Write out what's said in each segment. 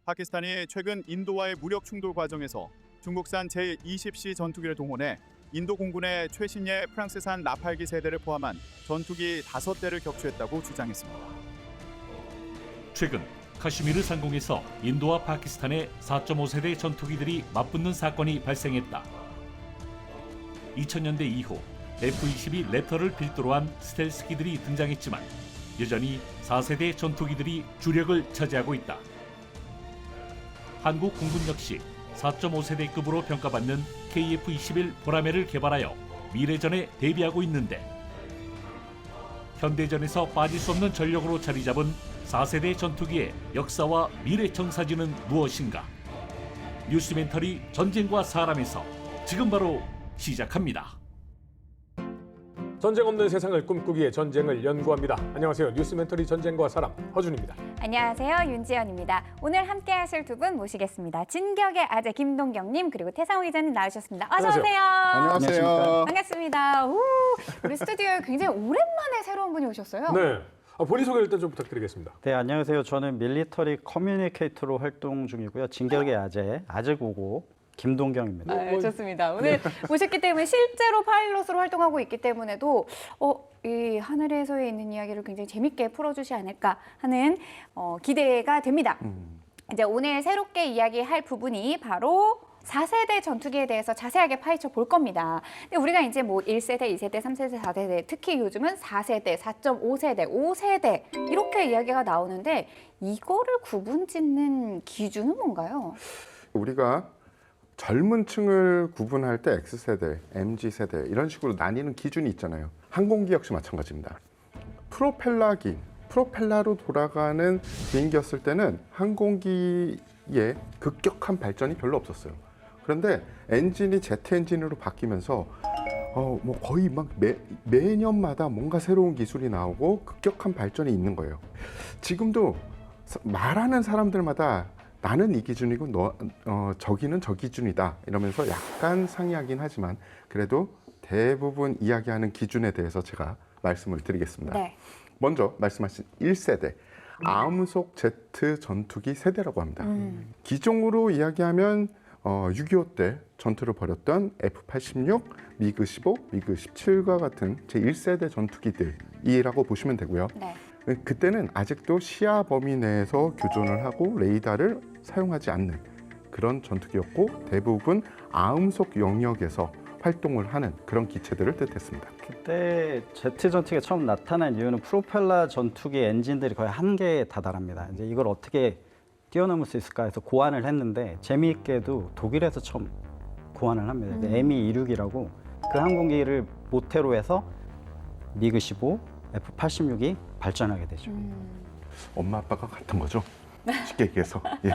파키스탄이 최근 인도와의 무력 충돌 과정에서 중국산 제-20C 전투기를 동원해 인도 공군의 최신의 프랑스산 라팔기 세대를 포함한 전투기 5대를 격추했다고 주장했습니다. 최근 카슈미르 상공에서 인도와 파키스탄의 4.5세대 전투기들이 맞붙는 사건이 발생했다. 2000년대 이후 F-22 랩터를 필두로 한 스텔스기들이 등장했지만 여전히 4세대 전투기들이 주력을 차지하고 있다. 한국 공군 역시 4.5세대급으로 평가받는 KF-21 보라매를 개발하여 미래전에 대비하고 있는데 현대전에서 빠질 수 없는 전력으로 자리 잡은 4세대 전투기의 역사와 미래청 사진은 무엇인가? 뉴스멘터리 전쟁과 사람에서 지금 바로 시작합니다. 전쟁 없는 세상을 꿈꾸기에 전쟁을 연구합니다. 안녕하세요. 뉴스멘터리 전쟁과 사람 허준입니다. 안녕하세요. 윤지연입니다. 오늘 함께 하실 두 분 모시겠습니다. 진격의 아재 김동경님 그리고 태상호 기자님 나오셨습니다. 어서 오세요. 안녕하세요. 반갑습니다. 우리 스튜디오에 굉장히 오랜만에 새로운 분이 오셨어요. 네. 본인 소개 일단 좀 부탁드리겠습니다. 네, 안녕하세요. 저는 밀리터리 커뮤니케이터로 활동 중이고요. 진격의 아재고고 김동경입니다. 좋습니다. 오늘 모셨기 때문에 실제로 파일럿으로 활동하고 있기 때문에도 이 하늘에서에 있는 이야기를 굉장히 재밌게 풀어주지 않을까 하는 기대가 됩니다. 이제 오늘 새롭게 이야기할 부분이 바로 4세대 전투기에 대해서 자세하게 파헤쳐 볼 겁니다. 근데 우리가 이제 뭐 1세대, 2세대, 3세대, 4세대, 특히 요즘은 4세대, 4.5세대, 5세대 이렇게 이야기가 나오는데 이거를 구분짓는 기준은 뭔가요? 우리가 젊은 층을 구분할 때 X세대, MZ세대 이런 식으로 나뉘는 기준이 있잖아요. 항공기 역시 마찬가지입니다. 프로펠러로 돌아가는 비행기였을 때는 항공기의 급격한 발전이 별로 없었어요. 그런데 엔진이 제트 엔진으로 바뀌면서 거의 막 매년마다 뭔가 새로운 기술이 나오고 급격한 발전이 있는 거예요. 지금도 말하는 사람들마다 나는 이 기준이고 저기는 저 기준이다 이러면서 약간 상이하긴 하지만 그래도 대부분 이야기하는 기준에 대해서 제가 말씀을 드리겠습니다. 네. 먼저 말씀하신 1세대 아음속 제트 전투기 세대라고 합니다. 기종으로 이야기하면 6.25 때 전투를 벌였던 F-86, 미그-15, 미그-17과 같은 제1세대 전투기들이라고 보시면 되고요. 네. 그때는 아직도 시야 범위 내에서 교전을 하고 레이더를 사용하지 않는 그런 전투기였고 대부분 아음속 영역에서 활동을 하는 그런 기체들을 뜻했습니다. 그때 제트 전투기가 처음 나타난 이유는 프로펠러 전투기 엔진들이 거의 한계에 다다릅니다. 이제 이걸 어떻게 뛰어넘을 수 있을까 해서 고안을 했는데 재미있게도 독일에서 처음 고안을 합니다. ME-26이라고 그 항공기를 모태로 해서 미그-15, F-86이 발전하게 되죠. 엄마 아빠가 같은 거죠. 쉽게 얘기해서. 예.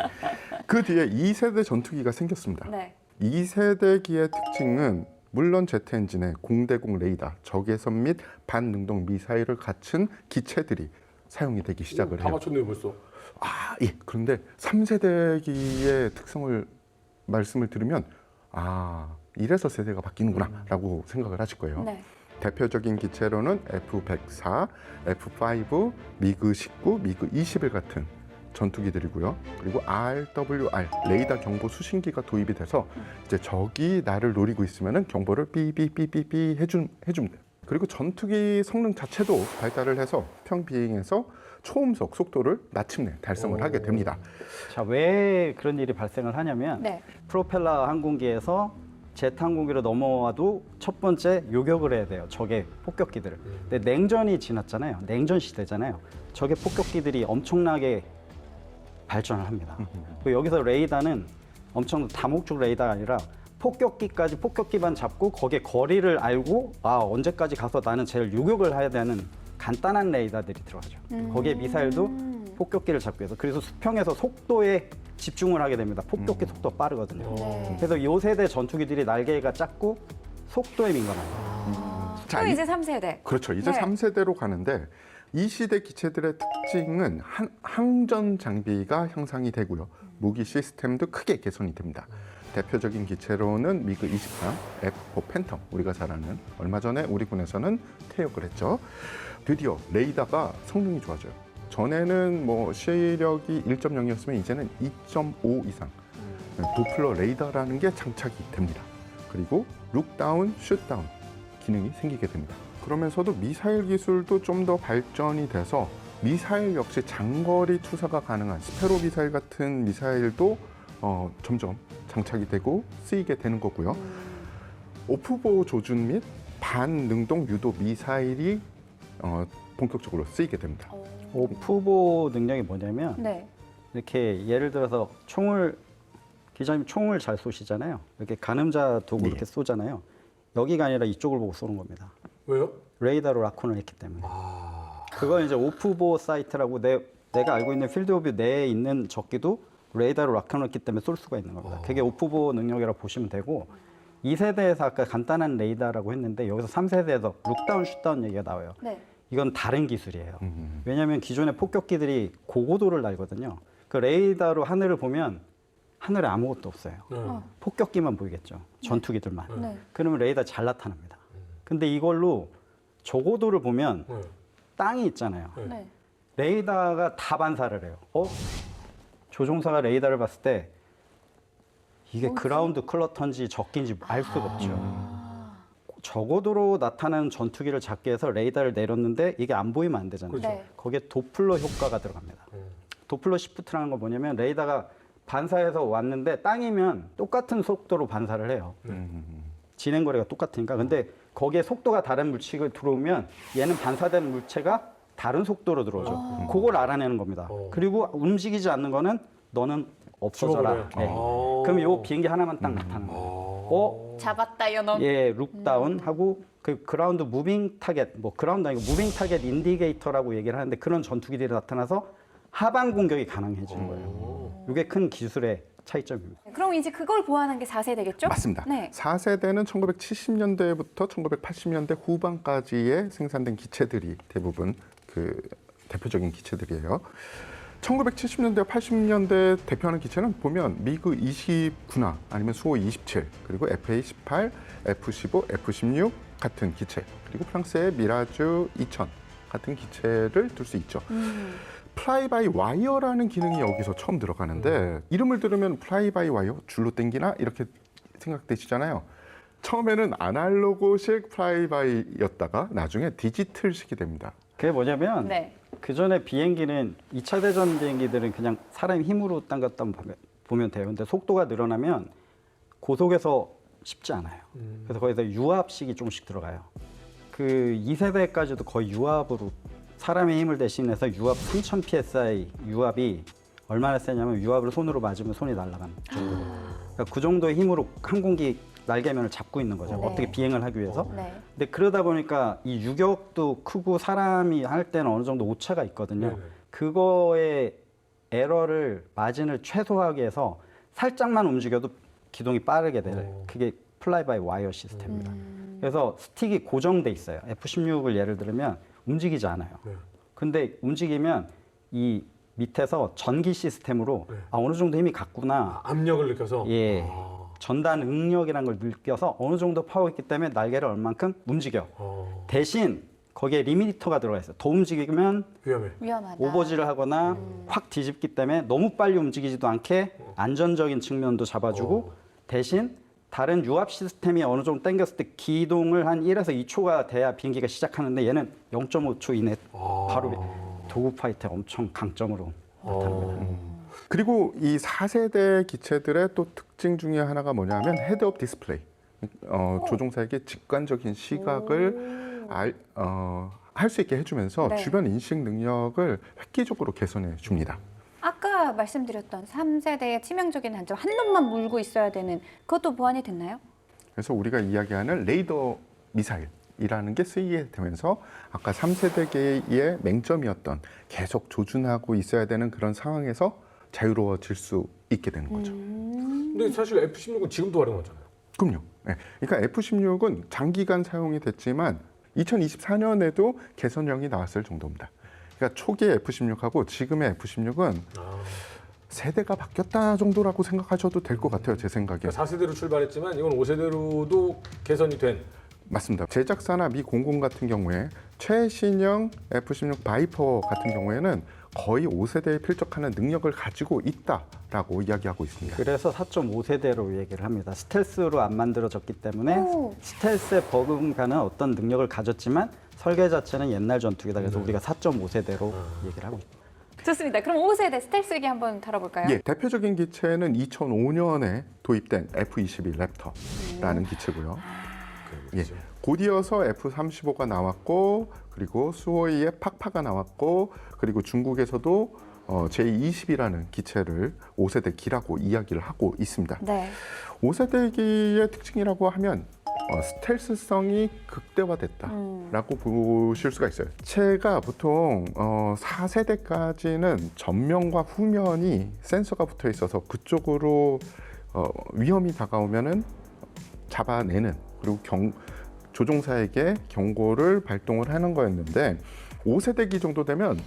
그 뒤에 2세대 전투기가 생겼습니다. 네. 2세대기의 특징은 물론 제트 엔진에 공대공 레이더, 적외선 및 반능동 미사일을 갖춘 기체들이 사용이 되기 시작을 다 해요. 맞췄네요 벌써. 예. 그런데 3세대기의 특성을 말씀을 드리면 이래서 세대가 바뀌는구나 라고 생각을 하실 거예요. 네. 대표적인 기체로는 F-104, F-5, 미그-19, 미그-21 같은 전투기들이고요. 그리고 RWR, 레이더 경보 수신기가 도입이 돼서 이제 적이 나를 노리고 있으면은 경보를 삐삐삐삐삐 해줍니다. 그리고 전투기 성능 자체도 발달을 해서 평비행에서 초음속 속도를 마침내 달성을 하게 됩니다. 자, 왜 그런 일이 발생을 하냐면 네. 프로펠러 항공기에서 제트 항공기로 넘어와도 첫 번째 요격을 해야 돼요. 적의 폭격기들을. 근데 냉전이 지났잖아요. 냉전 시대잖아요. 적의 폭격기들이 엄청나게 발전을 합니다. 그리고 여기서 레이더는 엄청 다목적 레이더가 아니라 폭격기만 잡고 거기에 거리를 알고 언제까지 가서 나는 쟤를 요격을 해야 되는 간단한 레이더들이 들어가죠. 거기에 미사일도 폭격기를 잡고 해서 그래서 수평에서 속도에 집중을 하게 됩니다. 폭격기 속도가 빠르거든요. 네. 그래서 이 세대 전투기들이 날개가 작고 속도에 민감합니다. 또 이제 3세대. 그렇죠. 이제 네. 3세대로 가는데 이 시대 기체들의 특징은 항전 장비가 향상이 되고요. 무기 시스템도 크게 개선이 됩니다. 대표적인 기체로는 미그-23, F4 팬텀, 우리가 잘 아는 얼마 전에 우리 군에서는 퇴역을 했죠. 드디어 레이더가 성능이 좋아져요. 전에는 뭐 시력이 1.0이었으면 이제는 2.5 이상 도플러 레이더라는 게 장착이 됩니다. 그리고 룩다운, 슛다운 기능이 생기게 됩니다. 그러면서도 미사일 기술도 좀 더 발전이 돼서 미사일 역시 장거리 투사가 가능한 스페로 미사일 같은 미사일도 점점 장착이 되고 쓰이게 되는 거고요. 오프보 조준 및 반능동 유도 미사일이 본격적으로 쓰이게 됩니다. 오프보 능력이 뭐냐면 네. 이렇게 예를 들어서 기자님 총을 잘 쏘시잖아요. 이렇게 가늠자 두고 네. 이렇게 쏘잖아요. 여기가 아니라 이쪽을 보고 쏘는 겁니다. 왜요? 레이더로 라콘을 했기 때문에. 아, 그건 이제 오프보 사이트라고 내가 알고 있는 필드 오브 내에 있는 적기도 레이더로 라콘을 했기 때문에 쏠 수가 있는 겁니다. 그게 오프보 능력이라고 보시면 되고 2세대에서 아까 간단한 레이더라고 했는데 여기서 3세대에서 룩다운, 슛다운 얘기가 나와요. 네. 이건 다른 기술이에요. 왜냐하면 기존의 폭격기들이 고고도를 날거든요. 그 레이더로 하늘을 보면 하늘에 아무것도 없어요. 네. 폭격기만 보이겠죠. 전투기들만. 네. 그러면 레이더 잘 나타납니다. 근데 이걸로 저고도를 보면 네. 땅이 있잖아요. 네. 레이더가 다 반사를 해요. 조종사가 레이더를 봤을 때 이게 그라운드 클러터인지 적기인지 알 수가 없죠. 저고도로 나타나는 전투기를 잡기 위해서 레이더를 내렸는데 이게 안 보이면 안 되잖아요. 그렇죠. 네. 거기에 도플러 효과가 들어갑니다. 도플러 시프트라는 건 뭐냐면 레이더가 반사해서 왔는데 땅이면 똑같은 속도로 반사를 해요. 진행 거리가 똑같으니까. 근데 거기에 속도가 다른 물체가 들어오면 얘는 반사된 물체가 다른 속도로 들어오죠. 그걸 알아내는 겁니다. 그리고 움직이지 않는 거는 너는 없어져라. 죽어버려요. 네. 그럼 요 비행기 하나만 딱 나타나는 거예요. 잡았다 이놈. 예, 룩다운 하고 그 그라운드 무빙 타겟, 뭐 그라운드 아니고 무빙 타겟 인디게이터라고 얘기를 하는데 그런 전투기들이 나타나서 하방 공격이 가능해지는 거예요. 이게 큰 기술의 차이점입니다. 그럼 이제 그걸 보완한 게 4세대겠죠? 맞습니다. 네. 4세대는 1970년대부터 1980년대 후반까지에 생산된 기체들이 대부분 그 대표적인 기체들이에요. 1970년대, 80년대 대표하는 기체는 보면 미그 29나 아니면 수호 27, 그리고 FA-18, F-15, F-16 같은 기체, 그리고 프랑스의 미라주 2000 같은 기체를 들 수 있죠. 플라이 바이 와이어라는 기능이 여기서 처음 들어가는데 이름을 들으면 플라이 바이 와이어 줄로 땡기나 이렇게 생각되시잖아요. 처음에는 아날로그식 플라이 바이였다가 나중에 디지털식이 됩니다. 그게 뭐냐면 네. 그 전에 비행기는 2차 대전 비행기들은 그냥 사람 힘으로 당겼다 보면 돼요. 근데 속도가 늘어나면 고속에서 쉽지 않아요. 그래서 거기서 유압식이 조금씩 들어가요. 그 2세대까지도 거의 유압으로 사람의 힘을 대신해서 유압 3000 psi 유압이 얼마나 세냐면 유압을 손으로 맞으면 손이 날아가는 정도로. 그러니까 그 정도의 힘으로 항공기 날개면을 잡고 있는 거죠. 네. 어떻게 비행을 하기 위해서. 네. 근데 그러다 보니까 이 유격도 크고 사람이 할 때는 어느 정도 오차가 있거든요. 네네. 그거의 에러를 마진을 최소화하기 위해서 살짝만 움직여도 기동이 빠르게 돼요. 그게 플라이 바이 와이어 시스템입니다. 그래서 스틱이 고정돼 있어요. F-16을 예를 들면 움직이지 않아요. 네. 근데 움직이면 이 밑에서 전기 시스템으로 네. 어느 정도 힘이 갔구나. 압력을 느껴서. 예. 전단 응력이라는 걸 느껴서 어느 정도 파워 있기 때문에 날개를 얼만큼 움직여. 대신 거기에 리미터가 들어가 있어요. 더 움직이면 위험해. 위험하다. 오버질을 하거나 확 뒤집기 때문에 너무 빨리 움직이지도 않게 안전적인 측면도 잡아주고 대신 다른 유압 시스템이 어느 정도 당겼을 때 기동을 한 1에서 2초가 돼야 비행기가 시작하는데 얘는 0.5초 이내 바로 도구 파이트의 엄청 강점으로 나타납니다. 그리고 이 4세대 기체들의 또 특징 중에 하나가 뭐냐면 헤드업 디스플레이. 조종사에게 직관적인 시각을 할 수 있게 해주면서 네. 주변 인식 능력을 획기적으로 개선해 줍니다. 아까 말씀드렸던 3세대의 치명적인 단점 한 놈만 물고 있어야 되는 그것도 보완이 됐나요? 그래서 우리가 이야기하는 레이더 미사일이라는 게 쓰이게 되면서 아까 3세대계의 맹점이었던 계속 조준하고 있어야 되는 그런 상황에서 자유로워질 수 있게 되는 거죠. 근데 사실 F-16은 지금도 활용하잖아요. 그럼요. 네. 그러니까 F-16은 장기간 사용이 됐지만 2024년에도 개선령이 나왔을 정도입니다. 그러니까 초기의 F-16하고 지금의 F-16은 세대가 바뀌었다 정도라고 생각하셔도 될 것 같아요. 제 생각에. 그러니까 4세대로 출발했지만 이건 5세대로도 개선이 된. 맞습니다. 제작사나 미 공군 같은 경우에 최신형 F-16 바이퍼 같은 경우에는 거의 5세대에 필적하는 능력을 가지고 있다라고 이야기하고 있습니다. 그래서 4.5세대로 얘기를 합니다. 스텔스로 안 만들어졌기 때문에 오. 스텔스에 버금가는 어떤 능력을 가졌지만 설계 자체는 옛날 전투기다. 그래서 우리가 4.5세대로 얘기를 하고 있습니다. 좋습니다. 그럼 5세대 스텔스기 한번 다뤄볼까요? 예, 대표적인 기체는 2005년에 도입된 F-22 랩터라는 기체고요. 예, 곧이어서 F-35가 나왔고, 그리고 수호이의 팍파가 나왔고, 그리고 중국에서도 제20이라는 기체를 5세대 기라고 이야기를 하고 있습니다. 네. 5세대기의 특징이라고 하면 스텔스성이 극대화됐다라고 보실 수가 있어요. 기체가 보통 4세대까지는 전면과 후면이 센서가 붙어 있어서 그쪽으로 위험이 다가오면은 잡아내는, 그리고 조종사에게 경고를 발동을 하는 거였는데 5세대기 정도 되면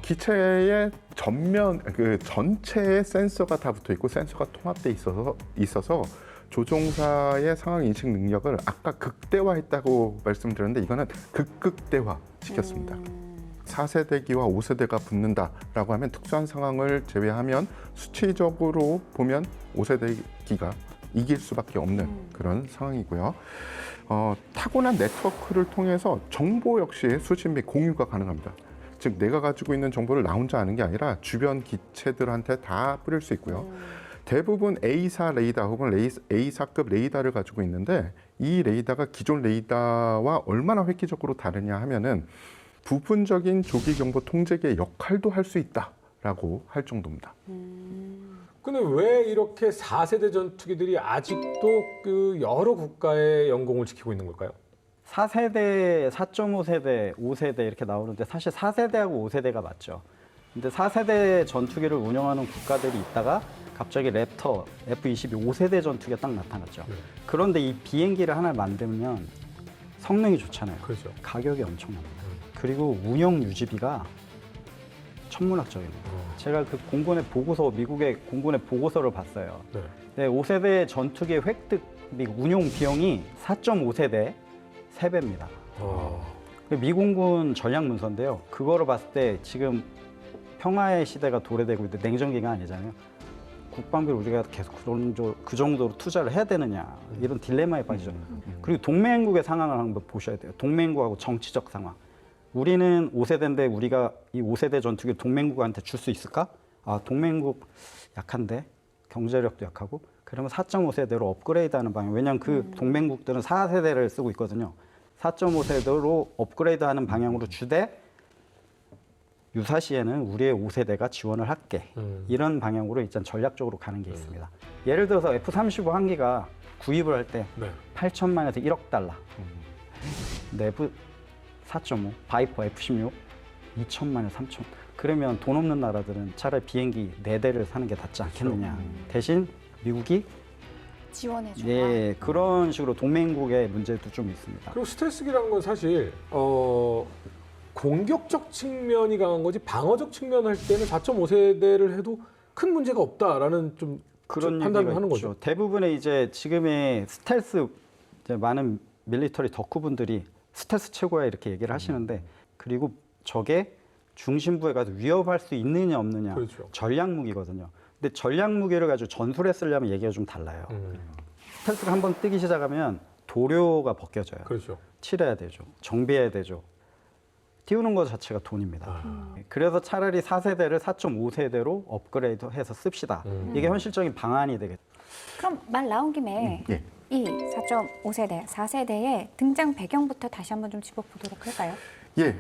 기체의 전면 전체에 센서가 다 붙어 있고 센서가 통합돼 있어서 조종사의 상황 인식 능력을 아까 극대화했다고 말씀드렸는데 이거는 극대화 시켰습니다. 4세대기와 5세대가 붙는다라고 하면 특수한 상황을 제외하면 수치적으로 보면 5세대기가 이길 수밖에 없는 그런 상황이고요. 타고난 네트워크를 통해서 정보 역시 수집 및 공유가 가능합니다. 즉 내가 가지고 있는 정보를 나 혼자 아는 게 아니라 주변 기체들한테 다 뿌릴 수 있고요. 대부분 A사 레이더 혹은 A사급 레이더를 가지고 있는데 이 레이더가 기존 레이더와 얼마나 획기적으로 다르냐 하면은 부분적인 조기 경보 통제기의 역할도 할 수 있다라고 할 정도입니다. 근데 왜 이렇게 4세대 전투기들이 아직도 그 여러 국가의 영공을 지키고 있는 걸까요? 4세대, 4.5세대, 5세대 이렇게 나오는데 사실 4세대하고 5세대가 맞죠. 근데 4세대 전투기를 운영하는 국가들이 있다가 갑자기 랩터, F-22 5세대 전투기가 딱 나타났죠. 그런데 이 비행기를 하나 만들면 성능이 좋잖아요. 그렇죠. 가격이 엄청납니다. 그리고 운영 유지비가 천문학적입니다. 제가 그 공군의 보고서, 미국의 공군의 보고서를 봤어요. 네. 네, 5세대 전투기의 획득 및 운용 비용이 4.5세대 3배입니다. 미공군 전략 문서인데요. 그거를 봤을 때 지금 평화의 시대가 도래되고 있는데 냉전기가 아니잖아요. 국방비를 우리가 계속 그 정도로 투자를 해야 되느냐 이런 딜레마에 빠지죠. 그리고 동맹국의 상황을 한번 보셔야 돼요. 동맹국하고 정치적 상황. 우리는 5세대인데 우리가 이 5세대 전투기를 동맹국한테 줄 수 있을까? 아, 동맹국 약한데 경제력도 약하고 그러면 4.5세대로 업그레이드하는 방향. 왜냐하면 그 동맹국들은 4세대를 쓰고 있거든요. 4.5세대로 업그레이드하는 방향으로 주되 유사시에는 우리의 5세대가 지원을 할게. 이런 방향으로 일단 전략적으로 가는 게 있습니다. 예를 들어서 F-35 한 기가 구입을 할 때 네. 8천만에서 1억 달러. 근데 F-4.5, 바이퍼 F-16 2천만에서 3천. 그러면 돈 없는 나라들은 차라리 비행기 4대를 사는 게 낫지 않겠느냐. 대신 미국이 지원해줘. 예, 그런 식으로 동맹국의 문제도 좀 있습니다. 그리고 스텔스기라는 건 사실 공격적 측면이 강한 거지 방어적 측면 할 때는 4.5세대를 해도 큰 문제가 없다라는 좀 그런 판단을 얘기가 하는 있죠. 거죠. 대부분의 이제 지금의 스텔스 이제 많은 밀리터리 덕후분들이 스텔스 최고야 이렇게 얘기를 하시는데 그리고 저게 중심부에 가서 위협할 수 있느냐 없느냐 그렇죠. 전략 무기거든요. 근데 전략 무기를 가지고 전술에 쓰려면 얘기가 좀 달라요. 스텔스가 한번 뜨기 시작하면 도료가 벗겨져요. 그렇죠. 칠해야 되죠. 정비해야 되죠. 띄우는 것 자체가 돈입니다. 그래서 차라리 4세대를 4.5세대로 업그레이드해서 씁시다. 이게 현실적인 방안이 되겠죠. 그럼 말 나온 김에 예. 이 4.5세대, 4세대의 등장 배경부터 다시 한번 좀 짚어보도록 할까요? 예.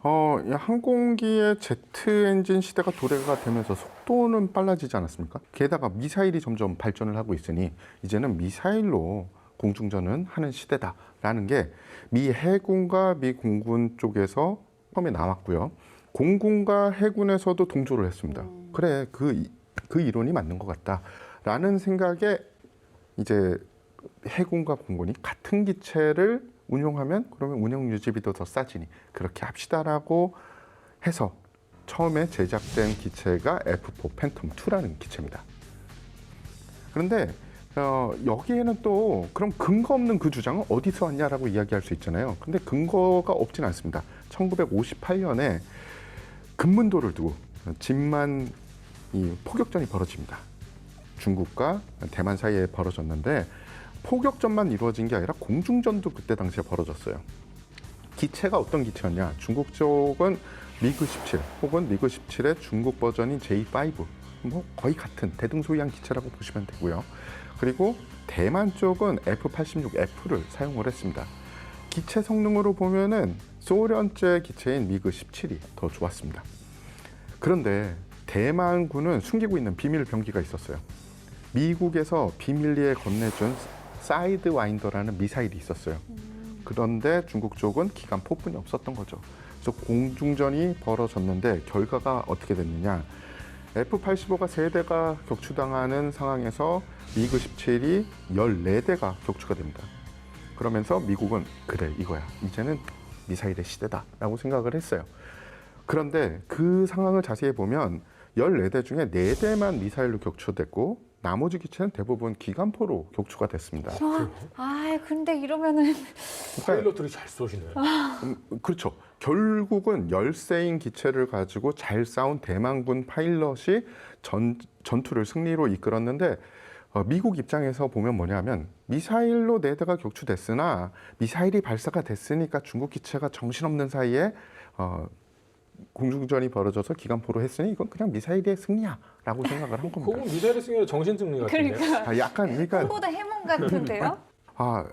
항공기의 제트 엔진 시대가 도래가 되면서 속도는 빨라지지 않았습니까? 게다가 미사일이 점점 발전을 하고 있으니 이제는 미사일로 공중전은 하는 시대다라는 게 미 해군과 미 공군 쪽에서 처음에 나왔고요. 공군과 해군에서도 동조를 했습니다. 그래, 그 이론이 맞는 것 같다라는 생각에 이제 해군과 공군이 같은 기체를 운용하면 그러면 운영 유지비도 더 싸지니 그렇게 합시다라고 해서 처음에 제작된 기체가 F4 팬텀 2라는 기체입니다. 그런데 여기에는 또 그럼 근거 없는 그 주장은 어디서 왔냐라고 이야기할 수 있잖아요. 근데 근거가 없진 않습니다. 1958년에 금문도를 두고 진만 이 포격전이 벌어집니다. 중국과 대만 사이에 벌어졌는데 포격전만 이루어진 게 아니라 공중전도 그때 당시에 벌어졌어요. 기체가 어떤 기체였냐? 중국 쪽은 미그 17 혹은 미그 17의 중국 버전인 J5, 뭐 거의 같은 대등소이한 기체라고 보시면 되고요. 그리고 대만 쪽은 F-86F를 사용을 했습니다. 기체 성능으로 보면은 소련제 기체인 미그 17이 더 좋았습니다. 그런데 대만군은 숨기고 있는 비밀 병기가 있었어요. 미국에서 비밀리에 건네준 사이드 와인더라는 미사일이 있었어요. 그런데 중국 쪽은 기관포뿐이 없었던 거죠. 그래서 공중전이 벌어졌는데 결과가 어떻게 됐느냐? F-85가 3대가 격추당하는 상황에서 미그 17이 14대가 격추가 됩니다. 그러면서 미국은 그래 이거야. 이제는 미사일의 시대다라고 생각을 했어요. 그런데 그 상황을 자세히 보면 14대 중에 4대만 미사일로 격추됐고 나머지 기체는 대부분 기관포로 격추가 됐습니다. 근데 이러면은 파일럿들이 잘 쏘시네. 그렇죠. 결국은 열세인 기체를 가지고 잘 싸운 대만군 파일럿이 전투를 승리로 이끌었는데 미국 입장에서 보면 뭐냐면 미사일로 4대가 격추됐으나 미사일이 발사가 됐으니까 중국 기체가 정신없는 사이에 공중전이 벌어져서 기관포로 했으니 이건 그냥 미사일의 승리야라고 생각을 한 겁니다. 그건 미사일의 승리가 정신 승리 같은데. 그러니까 약간 그러니까 꿈보다 해몽 같은데요?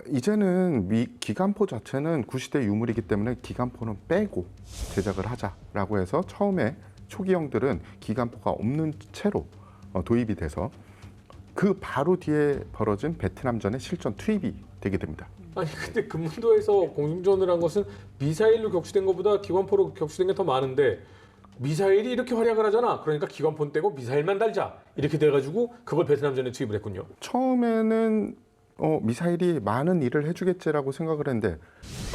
이제는 기관포 자체는 구시대 유물이기 때문에 기관포는 빼고 제작을 하자라고 해서 처음에 초기형들은 기관포가 없는 채로 도입이 돼서 그 바로 뒤에 벌어진 베트남전의 실전 투입이 되게 됩니다. 아니 근데 금문도에서 공중전을 한 것은 미사일로 격추된 것보다 기관포로 격추된 게 더 많은데 미사일이 이렇게 활약을 하잖아. 그러니까 기관포 떼고 미사일만 달자. 이렇게 돼가지고 그걸 베트남전에 투입을 했군요. 처음에는 미사일이 많은 일을 해주겠지라고 생각을 했는데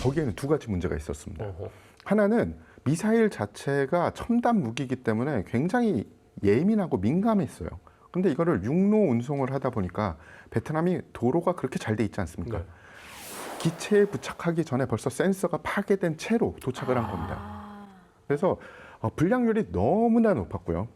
거기에는 2가지 문제가 있었습니다. 어허. 하나는 미사일 자체가 첨단 무기이기 때문에 굉장히 예민하고 민감했어요. 근데 이거를 육로 운송을 하다 보니까 베트남이 도로가 그렇게 잘 돼 있지 않습니까? 네. 기체에 부착하기 전에 벌써 센서가 파괴된 채로 도착을 한 겁니다. 그래서 불량률이 너무나 높았고요.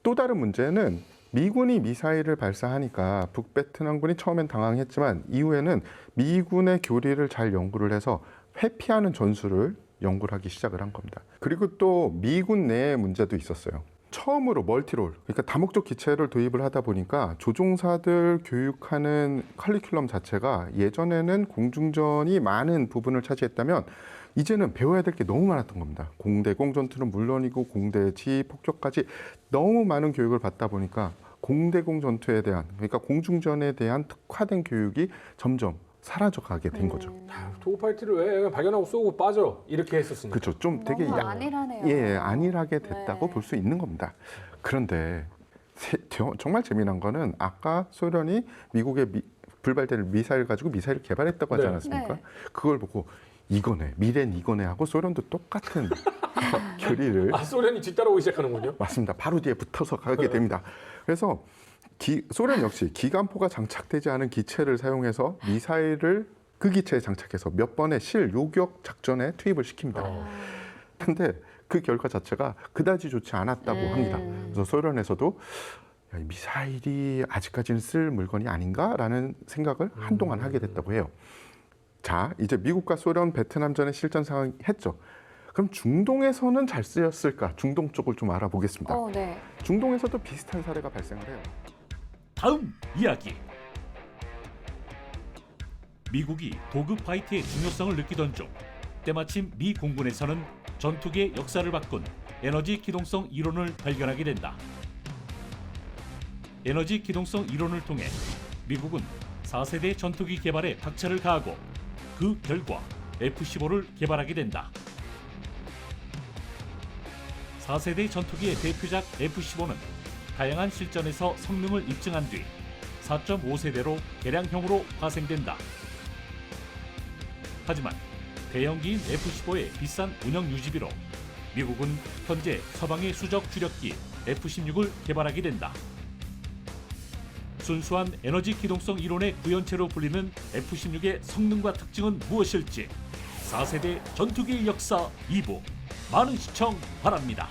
또 다른 문제는 미군이 미사일을 발사하니까 북베트남군이 처음엔 당황했지만 이후에는 미군의 교리를 잘 연구를 해서 회피하는 전술을 연구를 하기 시작을 한 겁니다. 그리고 또 미군 내에 문제도 있었어요. 처음으로 멀티롤, 그러니까 다목적 기체를 도입을 하다 보니까 조종사들 교육하는 커리큘럼 자체가 예전에는 공중전이 많은 부분을 차지했다면 이제는 배워야 될 게 너무 많았던 겁니다. 공대공 전투는 물론이고 공대지 폭격까지 너무 많은 교육을 받다 보니까 공대공 전투에 대한, 그러니까 공중전에 대한 특화된 교육이 점점 사라져가게 된 거죠. 도그파이트를 왜 발견하고 쏘고 빠져 이렇게 했었으니까. 그렇죠. 좀 되게 너무 안일하네요. 예, 안일하게 됐다고 네. 볼 수 있는 겁니다. 그런데 정말 재미난 거는 아까 소련이 미국의 불발된 미사일 가지고 미사일을 개발했다고 하지 네. 않았습니까? 네. 그걸 보고 이거네, 미래는 이거네 하고 소련도 똑같은 결의를 소련이 뒤따라오기 시작하는군요. 맞습니다. 바로 뒤에 붙어서 가게 됩니다. 그래서 소련 역시 기관포가 장착되지 않은 기체를 사용해서 미사일을 그 기체에 장착해서 몇 번의 요격 작전에 투입을 시킵니다. 근데 그 결과 자체가 그다지 좋지 않았다고 합니다. 그래서 소련에서도 야, 이 미사일이 아직까지는 쓸 물건이 아닌가라는 생각을 한동안 하게 됐다고 해요. 자, 이제 미국과 소련 베트남전의 실전 상황 했죠. 그럼 중동에서는 잘 쓰였을까? 중동 쪽을 좀 알아보겠습니다. 네. 중동에서도 비슷한 사례가 발생을 해요. 다음 이야기. 미국이 도그파이트의 중요성을 느끼던 중 때마침 미 공군에서는 전투기의 역사를 바꾼 에너지 기동성 이론을 발견하게 된다. 에너지 기동성 이론을 통해 미국은 4세대 전투기 개발에 박차를 가하고 그 결과 F-15를 개발하게 된다. 4세대 전투기의 대표작 F-15는 다양한 실전에서 성능을 입증한 뒤 4.5세대로 개량형으로 파생된다. 하지만 대형기인 F-15의 비싼 운영 유지비로 미국은 현재 서방의 수적 주력기 F-16을 개발하게 된다. 순수한 에너지 기동성 이론의 구현체로 불리는 F-16의 성능과 특징은 무엇일지 4세대 전투기의 역사 2부 많은 시청 바랍니다.